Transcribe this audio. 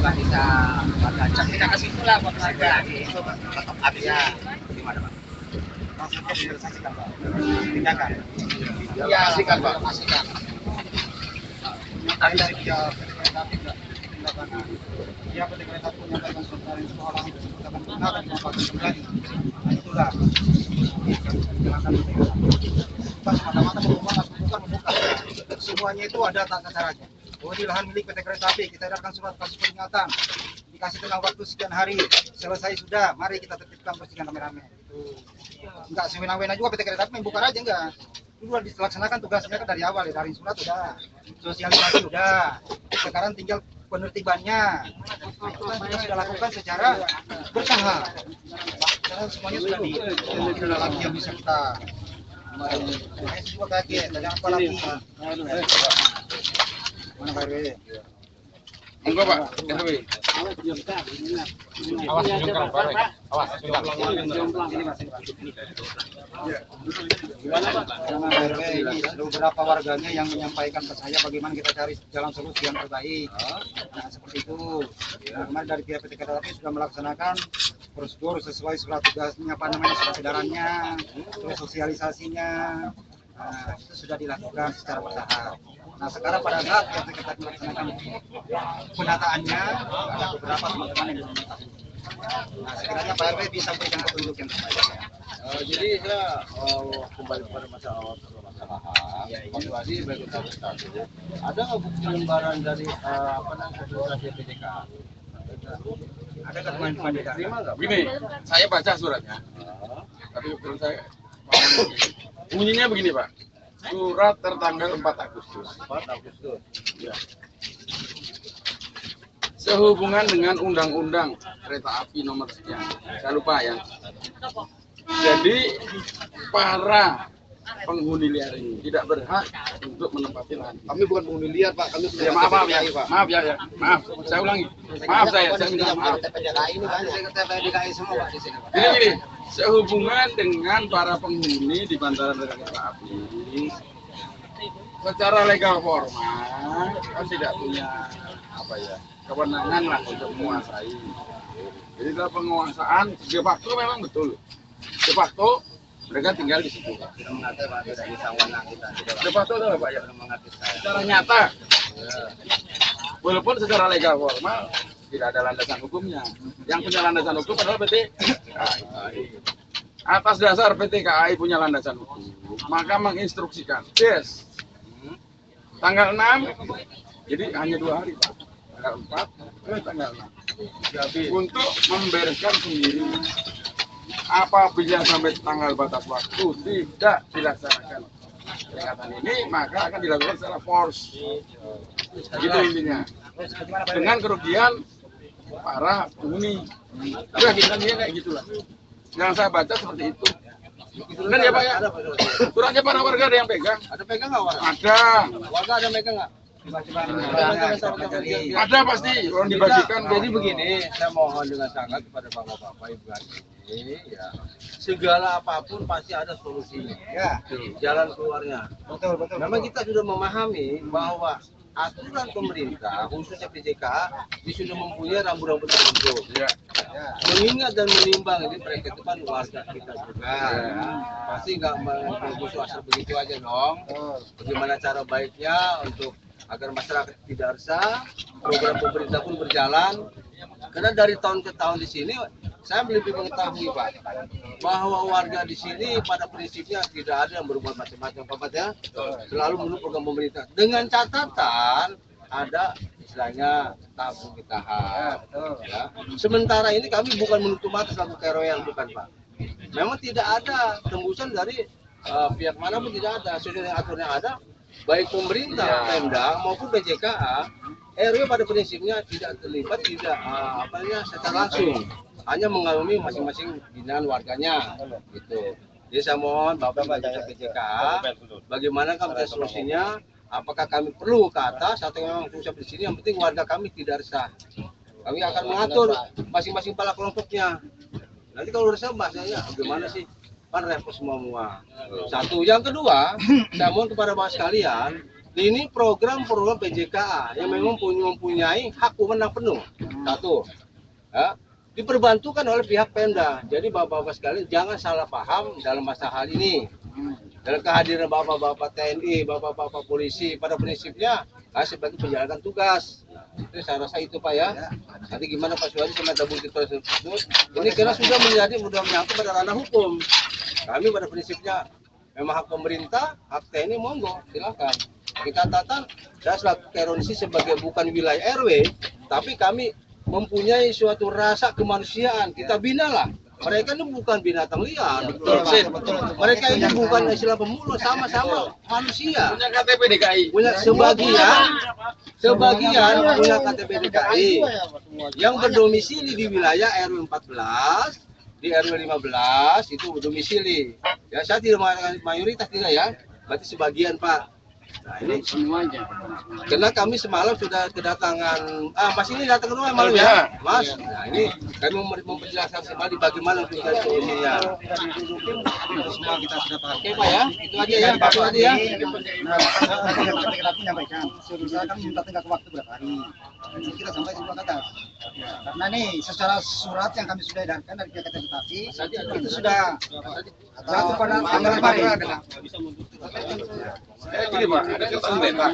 nggak bisa warga cek kita kasih pula buat warga itu tetap habisnya gimana Pak? Maksudnya direalisasikan Pak, tindakan. Iya, pastikan Pak, pastikan. Tapi dari pihak kereta api nggak tindakan. Dia PT Kereta Api menyampaikan surat edaran soal itu akan digunakan dimanfaatkan kembali. Nah, itulah jalankan PT Kereta Api. Kita semata-mata membuka. Semuanya itu ada tata caranya. Oh, di lahan milik PT Kereta Api kita edarkan surat kasih peringatan. Dikasih tengah waktu sekian hari. Selesai sudah, mari kita tertibkan bersihkan rame-rame. Enggak sewenang-wenang juga PT Kereta Api membuka aja enggak. Itu sudah dilaksanakan tugasnya kan dari awal ya, dari surat sudah, sosialisasi sudah. Sekarang tinggal penertibannya. Nah, itu kan kita sudah lakukan secara bertahap. Karena semuanya sudah tidak ada lagi yang bisa kita. Saya juga kaget, ada apa lagi? Mana Pak RW? Enggak Pak, RW. Awas jongkang Pak. Awas jongkang. Gimana Pak? Sama Pak RW ini beberapa warganya yang menyampaikan ke saya bagaimana kita cari jalan solusi yang terbaik. Nah seperti itu. Nah, kemarin dari pihak PT Kereta Api sudah melaksanakan prosedur sesuai surat tugasnya, apa namanya surat edarannya, terus sosialisasinya. Nah, itu sudah dilakukan secara bertahap. Nah sekarang pada saat kita melaksanakan penataannya, ada beberapa teman-teman yang belum mengetahui. Nah sekiranya Pak RW bisa berikan petunjuk yang terbaik. Jadi saya kembali kepada masalah permasalahan. Situasi baik itu ada nggak bukti lembaran dari apa namanya administrasi PJK? Ada ketemuan Pak Terima nggak? Begini, saya baca suratnya. Tapi menurut saya bunyinya begini Pak. Surat tertanggal 4 Agustus. 4 Agustus. Ya. Sehubungan dengan undang-undang kereta api nomor sekian. Saya lupa ya. Jadi para penghuni liar ini tidak berhak untuk menempati lahan. Kami bukan penghuni liar Pak, kami Ya, maaf ya, maaf. Saya ulangi. Maaf saya minta maaf. TPDKI ini banyak. TPDKI semua Pak di sini. Gini, sehubungan dengan para penghuni di bantaran rel kereta api, secara legal formal kan tidak punya apa ya kewenangan lah untuk menguasai. Jadi dalam penguasaan de facto memang betul. De facto mereka tinggal di situ. Tidak mengerti Pak, tidak bisa wenang kita. De facto itu apa Pak ya? Tidak mengerti saya. Secara nyata, walaupun secara legal formal tidak ada landasan hukumnya. Yang punya landasan hukum adalah PT KAI. Atas dasar PT KAI punya landasan hukum, maka menginstruksikan, yes, tanggal 6, jadi hanya 2 hari Pak, tanggal 4 ke tanggal 6, untuk membereskan sendiri. Apabila sampai tanggal batas waktu tidak dilaksanakan peringatan ini, maka akan dilakukan secara force. Gitu intinya. Dengan kerugian para penghuni. Udah kita kayak gitulah. Yang saya baca seperti itu. Benar ya Pak ya? Suratnya para warga ada yang pegang? Ada pegang nggak warga? Ada. Warga ada pegang nggak? Ada pasti. Orang dibagikan. Jadi begini, saya mohon dengan sangat kepada bapak-bapak ibu ini, ya segala apapun pasti ada solusinya. Ya, Jalan keluarnya. betul. Memang kita sudah memahami bahwa aturan pemerintah khususnya PJK sudah mempunyai rambu-rambu tertentu. Ya. Mengingat dan menimbang ini mereka itu kan warga kita juga, ya. Pasti nggak mengusul asal begitu aja dong. Bagaimana cara baiknya untuk agar masyarakat tidak resah, program pemerintah pun berjalan. Karena dari tahun ke tahun di sini saya lebih mengetahui Pak bahwa warga di sini pada prinsipnya tidak ada yang berbuat macam-macam Pak ya, selalu menurut program pemerintah dengan catatan ada istilahnya tabung ditahan. Ya. Sementara ini kami bukan menutup mata selaku keroyal, bukan Pak. Memang tidak ada tembusan dari pihak manapun, tidak ada. Sesuai dengan aturan yang ada, baik pemerintah, Pemda maupun BJKA, RW pada prinsipnya tidak terlibat, tidak secara langsung, hanya mengalami masing-masing binaan warganya, gitu. Jadi saya mohon Bapak BJKA, bagaimana kami solusinya? Apakah kami perlu ke atas atau memang susah di sini? Yang penting warga kami tidak resah. Kami akan mengatur masing-masing kepala kelompoknya. Nanti kalau resah bahasanya gimana sih? Kan repot semua. Satu, yang kedua, saya mohon kepada bapak sekalian, ini program PJKA yang memang mempunyai hak wewenang penuh. Satu, ya, diperbantukan oleh pihak Pemda. Jadi bapak-bapak sekalian jangan salah paham dalam masa hal ini. Dalam kehadiran bapak-bapak TNI, bapak-bapak polisi, pada prinsipnya sebagai penjalankan tugas. Itu saya rasa itu Pak ya. Nanti gimana Pak Suhadi sama bukti tersebut. Ini karena sudah menyangkut pada ranah hukum. Kami pada prinsipnya memang hak pemerintah, hak TNI monggo silakan. Kita catatan saya selaku Keronisi sebagai bukan wilayah RW, tapi kami mempunyai suatu rasa kemanusiaan. Kita binalah. Mereka ini bukan binatang liar. Betul. Mereka ini bukan istilah pemulung, sama-sama manusia. Punya KTP DKI. Punya sebagian punya KTP DKI yang berdomisili di wilayah RW 14, di RW 15 itu berdomisili. Ya, saya tidak mengatakan mayoritas tidak ya, berarti sebagian Pak. Nah, ini Semuanya. karena kami semalam sudah kedatangan, Mas ini datang ke rumah malam ya, Mas. Nah ini kami memperjelaskan kembali bagaimana untuk cari solusinya. Semua kita sudah paham. Oke Pak ya, itu aja ya, itu aja ya. Nah, kita menyampaikan, saya kan minta tenggat waktu berapa hari. Jadi kita sampai di kata. Karena nih secara surat yang kami sudah edarkan dari pihak Ketapi itu sudah jatuh pada tanggal 4. Gini Pak, ada ketentuan.